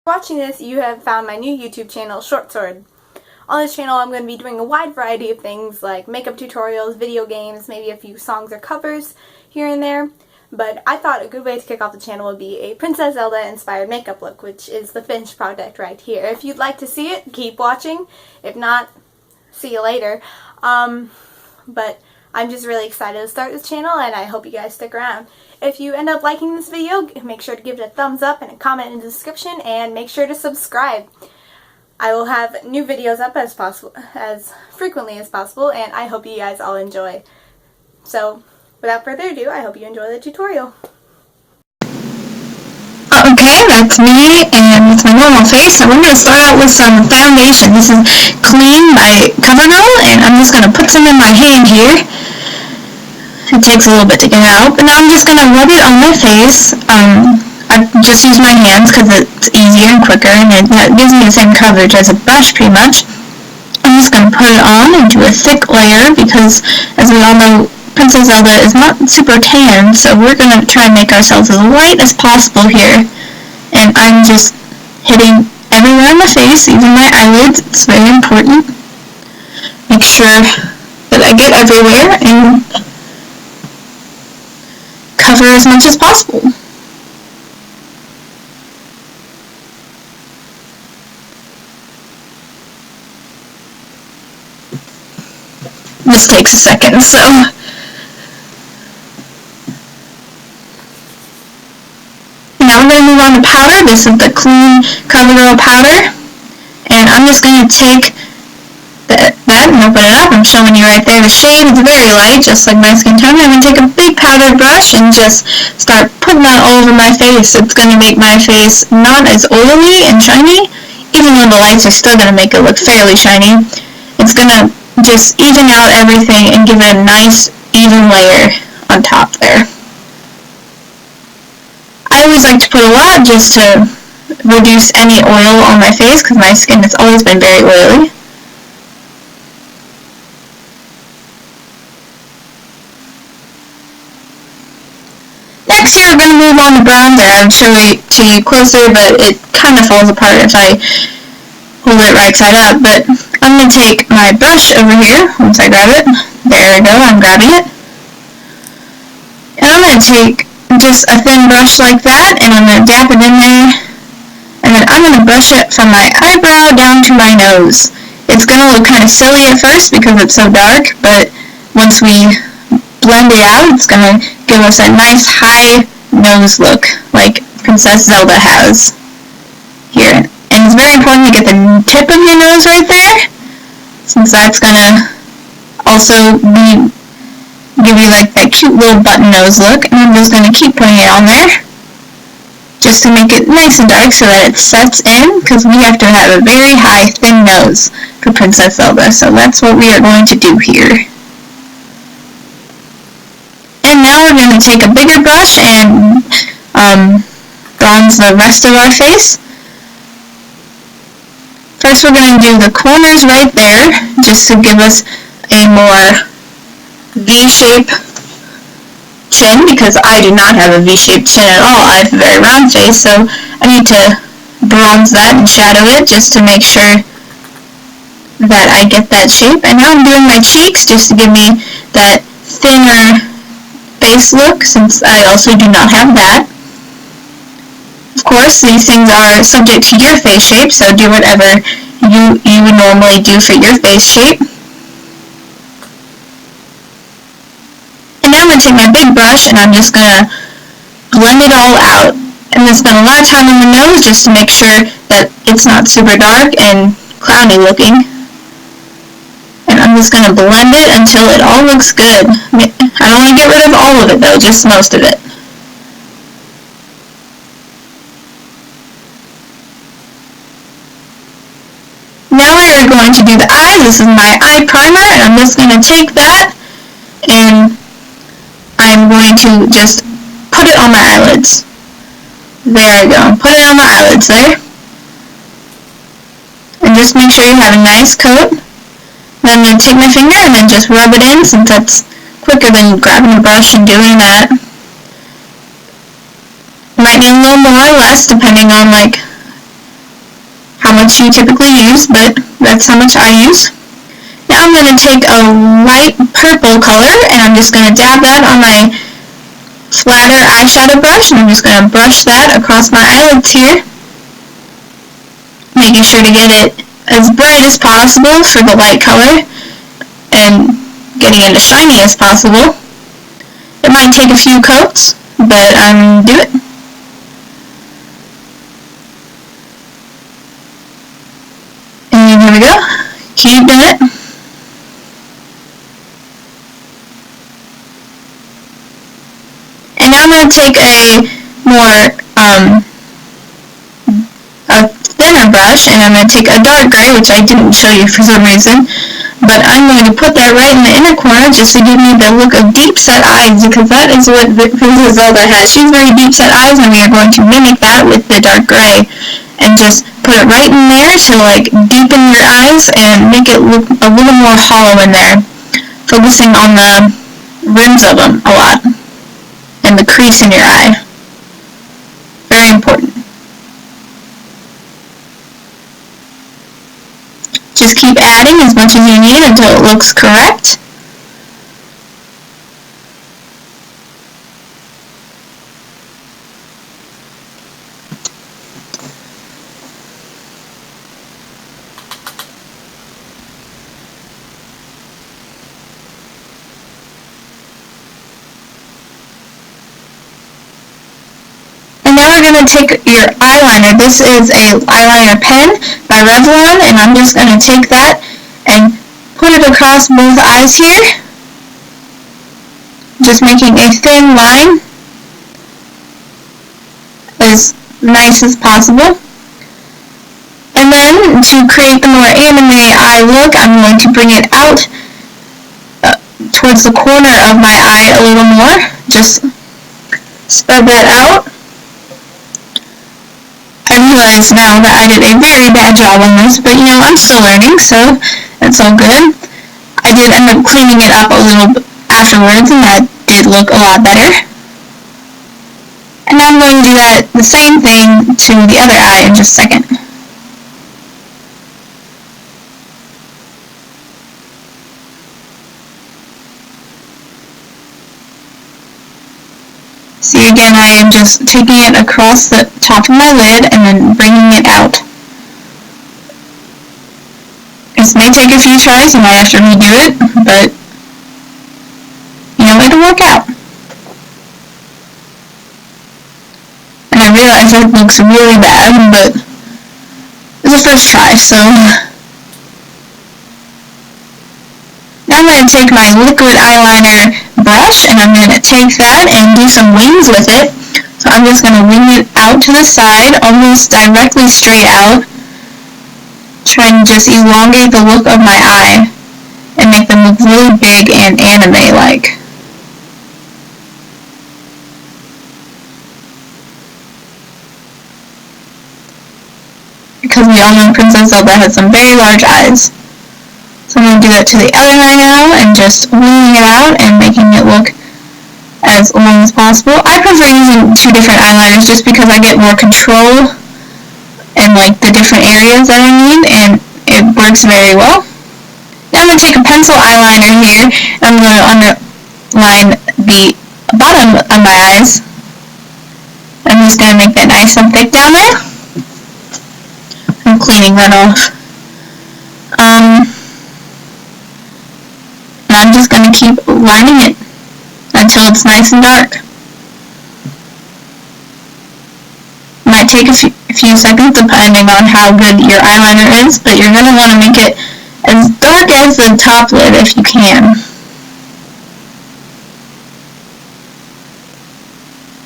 Watching this, you have found my new YouTube channel, Short Sword. On this channel, I'm going to be doing a wide variety of things like makeup tutorials, video games, maybe a few songs or covers here and there. But I thought a good way to kick off the channel would be a Princess Zelda inspired makeup look, which is the finished product right here. If you'd like to see it, keep watching. If not, see you later. But I'm just really excited to start this channel, and I hope you guys stick around. If you end up liking this video, make sure to give it a thumbs up and a comment in the description, and make sure to subscribe. I will have new videos up as frequently as possible, and I hope you guys all enjoy. So, without further ado, I hope you enjoy the tutorial. Okay, that's me, and it's my normal face. So we're going to start out with some foundation. This is Clean by CoverGirl, and I'm just going to put some in my hand here. It takes a little bit to get out, but now I'm just going to rub it on my face. I just use my hands because it's easier and quicker, and it gives me the same coverage as a brush pretty much. I'm just going to put it on and do a thick layer because, as we all know, Princess Zelda is not super tan, so we're going to try and make ourselves as light as possible here. And I'm just hitting everywhere on my face, even my eyelids. It's very important. Make sure that I get everywhere and cover as much as possible. This takes a second, so now I'm going to move on to powder. This is the Clean CoverGirl powder, and I'm just going to take that and open it up. I'm showing you right there the shade. It's very light, just like my skin tone. I'm going to take a big powder brush and just start putting that all over my face. It's going to make my face not as oily and shiny, even though the lights are still going to make it look fairly shiny. It's going to just even out everything and give it a nice even layer on top there. I always like to put a lot just to reduce any oil on my face because my skin has always been very oily. Next here we're going to move on to bronzer. I'll show it to you closer, but it kind of falls apart if I hold it right side up. But I'm going to take my brush over here. Once I grab it, there we go, I'm grabbing it. And I'm going to take just a thin brush like that, and I'm going to dab it in there. And then I'm going to brush it from my eyebrow down to my nose. It's going to look kind of silly at first because it's so dark, but once we blend it out, it's going to give us a nice high nose look like Princess Zelda has here. And it's very important to get the tip of your nose right there, since that's going to also give you like that cute little button nose look. And I'm just going to keep putting it on there just to make it nice and dark so that it sets in, because we have to have a very high thin nose for Princess Zelda. So that's what we are going to do here. And now we're going to take a bigger brush and bronze the rest of our face. First we're going to do the corners right there, just to give us a more V-shape chin, because I do not have a V-shaped chin at all. I have a very round face, so I need to bronze that and shadow it just to make sure that I get that shape. And now I'm doing my cheeks just to give me that thinner face look, since I also do not have that. Of course, these things are subject to your face shape, so do whatever you would normally do for your face shape. And now I'm going to take my big brush and I'm just going to blend it all out. I'm going to spend a lot of time on the nose just to make sure that it's not super dark and cloudy looking. And I'm just going to blend it until it all looks good. I don't want to get rid of all of it though, just most of it. Now we are going to do the eyes. This is my eye primer, and I'm just going to take that and I'm going to just put it on my eyelids. There we go. Put it on my eyelids there. And just make sure you have a nice coat. Then I'm going to take my finger and then just rub it in, since that's quicker than grabbing a brush and doing that. Might need a little more or less depending on like much you typically use, but that's how much I use. Now I'm going to take a light purple color, and I'm just going to dab that on my flatter eyeshadow brush, and I'm just going to brush that across my eyelids here, making sure to get it as bright as possible for the light color, and getting it as shiny as possible. It might take a few coats, but I'm going to do it. And here we go. Keep doing it. And now I'm going to take a thinner brush, and I'm going to take a dark gray, which I didn't show you for some reason, but I'm going to put that right in the inner corner just to give me the look of deep set eyes, because that is what Princess Zelda has. She's very deep set eyes, and we are going to mimic that with the dark gray, and just put it right in there to like deepen your eyes and make it look a little more hollow in there, focusing on the rims of them a lot. And the crease in your eye. Very important. Just keep adding as much as you need until it looks correct. We're going to take your eyeliner. This is a eyeliner pen by Revlon, and I'm just going to take that and put it across both eyes here, just making a thin line as nice as possible. And then to create the more anime eye look, I'm going to bring it out towards the corner of my eye a little more. Just spread that out. I realize now that I did a very bad job on this, but you know, I'm still learning, so that's all good. I did end up cleaning it up a little bit afterwards, and that did look a lot better. And now I'm going to do the same thing to the other eye in just a second. See, again, I am just taking it across the top of my lid and then bringing it out. This may take a few tries, you might have to redo it, but, you know, it'll work out. And I realize that looks really bad, but it's a first try, so... Now I'm going to take my liquid eyeliner brush, and I'm going to take that and do some wings with it. So I'm just going to wing it out to the side, almost directly straight out, trying to just elongate the look of my eye and make them look really big and anime-like. Because we all know Princess Zelda has some very large eyes. So I'm going to do that to the other eye now, and just winging it out and making it look as long as possible. I prefer using two different eyeliners just because I get more control in like the different areas that I need, and it works very well. Now I'm going to take a pencil eyeliner here, and I'm going to underline the bottom of my eyes. I'm just going to make that nice and thick down there. I'm cleaning that off. And I'm just going to keep lining it until it's nice and dark. It might take a few seconds depending on how good your eyeliner is, but you're going to want to make it as dark as the top lid if you can.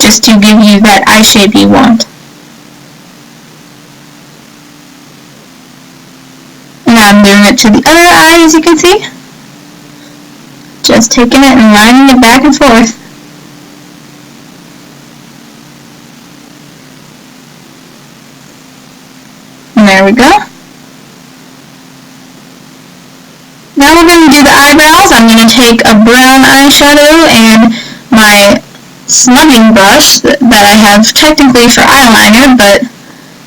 Just to give you that eye shape you want. And now I'm doing it to the other eye, as you can see. Just taking it and lining it back and forth. And there we go. Now we're going to do the eyebrows. I'm going to take a brown eyeshadow and my smugging brush that I have technically for eyeliner, but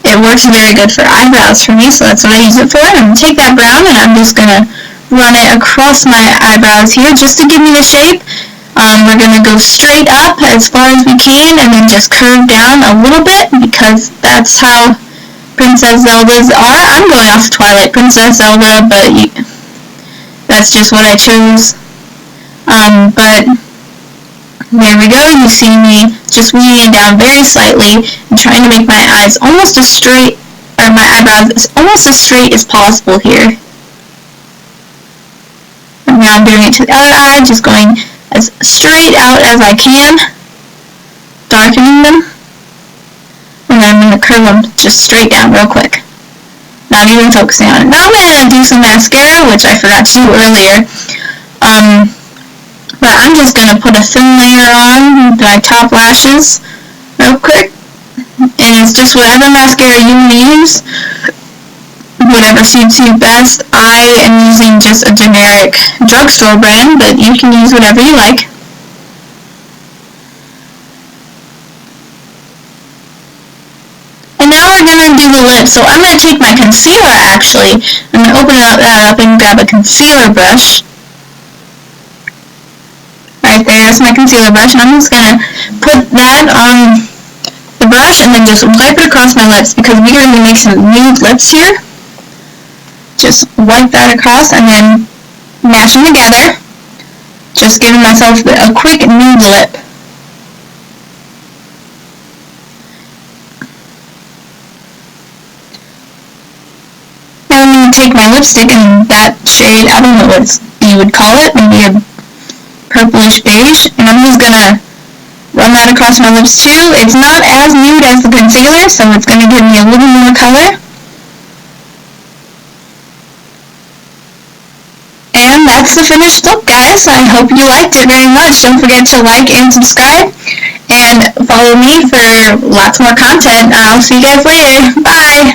it it works very good for eyebrows for me, so that's what I use it for. I'm going to take that brown and I'm just going to run it across my eyebrows here just to give me the shape. We're going to go straight up as far as we can and then just curve down a little bit because that's how Princess Zeldas are. I'm going off Twilight Princess Zelda, but that's just what I chose. But there we go. You see me just weaving down very slightly and trying to make my eyes almost as straight, or my eyebrows almost as straight as possible here. And now I'm doing it to the other eye, just going as straight out as I can, darkening them. And then I'm going to curve them just straight down real quick. Not even focusing on it. Now I'm going to do some mascara, which I forgot to do earlier. But I'm just going to put a thin layer on my top lashes real quick. And it's just whatever mascara you want to use, whatever suits you best. I am using just a generic drugstore brand, but you can use whatever you like. And now we're going to do the lips. So I'm going to take my concealer actually. I'm going to open that up and grab a concealer brush. Right there's my concealer brush, and I'm just going to put that on the brush and then just wipe it across my lips because we're going to make some nude lips here. Just wipe that across and then mash them together. Just giving myself a quick nude lip. Now I'm going to take my lipstick in that shade, I don't know what you would call it, maybe a purplish beige, and I'm just going to run that across my lips too. It's not as nude as the concealer, so it's going to give me a little more color. And that's the finished look, guys. I hope you liked it very much. Don't forget to like and subscribe, and follow me for lots more content. I'll see you guys later. Bye!